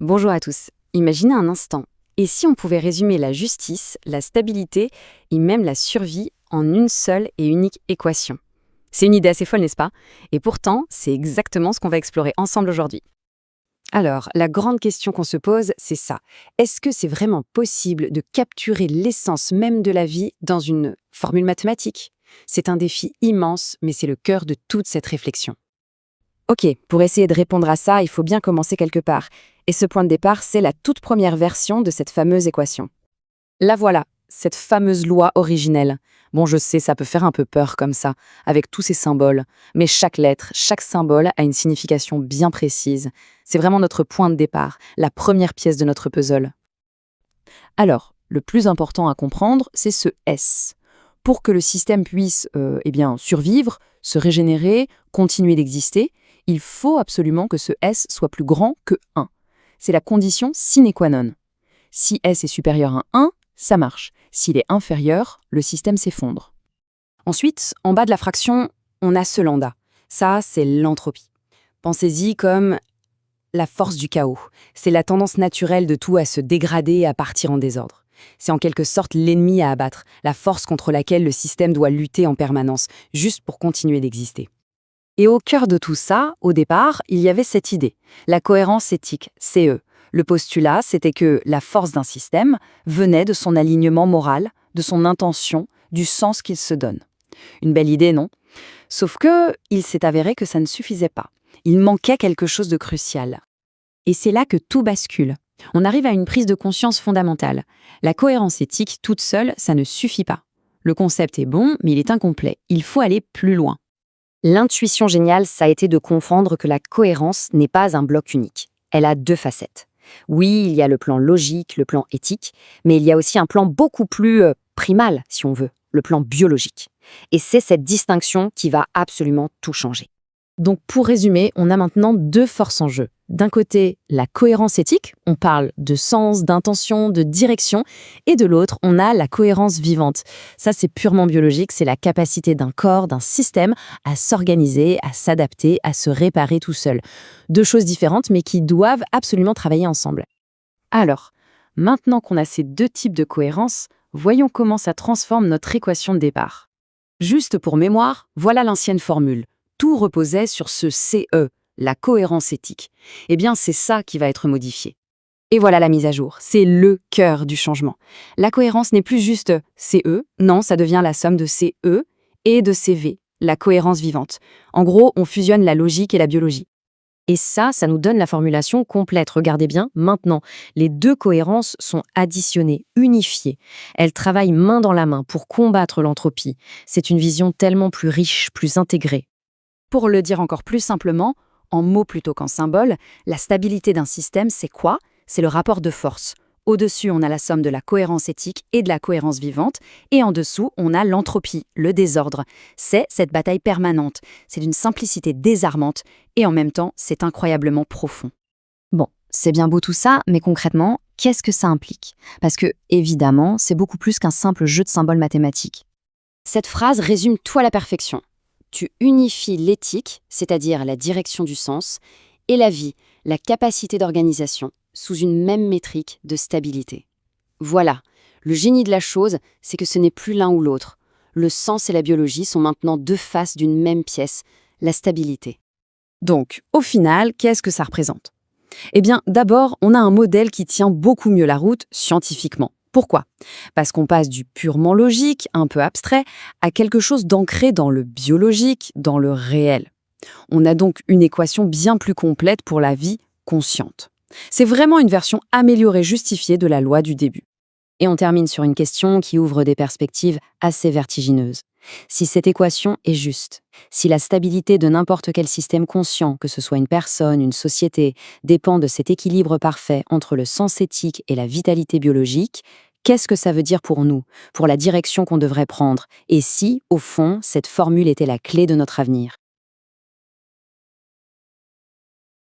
Bonjour à tous. Imaginez un instant. Et si on pouvait résumer la justice, la stabilité et même la survie en une seule et unique équation? C'est une idée assez folle, n'est-ce pas? Et pourtant, c'est exactement ce qu'on va explorer ensemble aujourd'hui. Alors, la grande question qu'on se pose, c'est ça. Est-ce que c'est vraiment possible de capturer l'essence même de la vie dans une formule mathématique? C'est un défi immense, mais c'est le cœur de toute cette réflexion. Ok, pour essayer de répondre à ça, il faut bien commencer quelque part. Et ce point de départ, c'est la toute première version de cette fameuse équation. La voilà, cette fameuse loi originelle. Bon, je sais, ça peut faire un peu peur comme ça, avec tous ces symboles. Mais chaque lettre, chaque symbole a une signification bien précise. C'est vraiment notre point de départ, la première pièce de notre puzzle. Alors, le plus important à comprendre, c'est ce S. Pour que le système puisse survivre, se régénérer, continuer d'exister, il faut absolument que ce S soit plus grand que 1. C'est la condition sine qua non. Si S est supérieur à 1, ça marche. S'il est inférieur, le système s'effondre. Ensuite, en bas de la fraction, on a ce lambda. Ça, c'est l'entropie. Pensez-y comme la force du chaos. C'est la tendance naturelle de tout à se dégrader et à partir en désordre. C'est en quelque sorte l'ennemi à abattre, la force contre laquelle le système doit lutter en permanence, juste pour continuer d'exister. Et au cœur de tout ça, au départ, il y avait cette idée, la cohérence éthique, CE. Le postulat, c'était que la force d'un système venait de son alignement moral, de son intention, du sens qu'il se donne. Une belle idée, non? Sauf que, il s'est avéré que ça ne suffisait pas. Il manquait quelque chose de crucial. Et c'est là que tout bascule. On arrive à une prise de conscience fondamentale. La cohérence éthique, toute seule, ça ne suffit pas. Le concept est bon, mais il est incomplet. Il faut aller plus loin. L'intuition géniale, ça a été de comprendre que la cohérence n'est pas un bloc unique. Elle a deux facettes. Oui, il y a le plan logique, le plan éthique, mais il y a aussi un plan beaucoup plus primal, si on veut, le plan biologique. Et c'est cette distinction qui va absolument tout changer. Donc pour résumer, on a maintenant deux forces en jeu. D'un côté, la cohérence éthique, on parle de sens, d'intention, de direction, et de l'autre, on a la cohérence vivante. Ça, c'est purement biologique, c'est la capacité d'un corps, d'un système à s'organiser, à s'adapter, à se réparer tout seul. Deux choses différentes, mais qui doivent absolument travailler ensemble. Alors, maintenant qu'on a ces deux types de cohérence, voyons comment ça transforme notre équation de départ. Juste pour mémoire, voilà l'ancienne formule. Tout reposait sur ce CE, la cohérence éthique. Eh bien, c'est ça qui va être modifié. Et voilà la mise à jour. C'est le cœur du changement. La cohérence n'est plus juste CE, non, ça devient la somme de CE et de CV, la cohérence vivante. En gros, on fusionne la logique et la biologie. Et ça nous donne la formulation complète. Regardez bien, maintenant, les deux cohérences sont additionnées, unifiées. Elles travaillent main dans la main pour combattre l'entropie. C'est une vision tellement plus riche, plus intégrée. Pour le dire encore plus simplement, en mots plutôt qu'en symboles, la stabilité d'un système, c'est quoi? C'est le rapport de force. Au-dessus, on a la somme de la cohérence éthique et de la cohérence vivante, et en dessous, on a l'entropie, le désordre. C'est cette bataille permanente, c'est d'une simplicité désarmante, et en même temps, c'est incroyablement profond. Bon, c'est bien beau tout ça, mais concrètement, qu'est-ce que ça implique? Parce que, évidemment, c'est beaucoup plus qu'un simple jeu de symboles mathématiques. Cette phrase résume tout à la perfection. Tu unifies l'éthique, c'est-à-dire la direction du sens, et la vie, la capacité d'organisation, sous une même métrique de stabilité. Voilà, le génie de la chose, c'est que ce n'est plus l'un ou l'autre. Le sens et la biologie sont maintenant deux faces d'une même pièce, la stabilité. Donc, au final, qu'est-ce que ça représente? Eh bien, d'abord, on a un modèle qui tient beaucoup mieux la route scientifiquement. Pourquoi? Parce qu'on passe du purement logique, un peu abstrait, à quelque chose d'ancré dans le biologique, dans le réel. On a donc une équation bien plus complète pour la vie consciente. C'est vraiment une version améliorée justifiée de la loi du début. Et on termine sur une question qui ouvre des perspectives assez vertigineuses. Si cette équation est juste, si la stabilité de n'importe quel système conscient, que ce soit une personne, une société, dépend de cet équilibre parfait entre le sens éthique et la vitalité biologique, qu'est-ce que ça veut dire pour nous, pour la direction qu'on devrait prendre, et si, au fond, cette formule était la clé de notre avenir?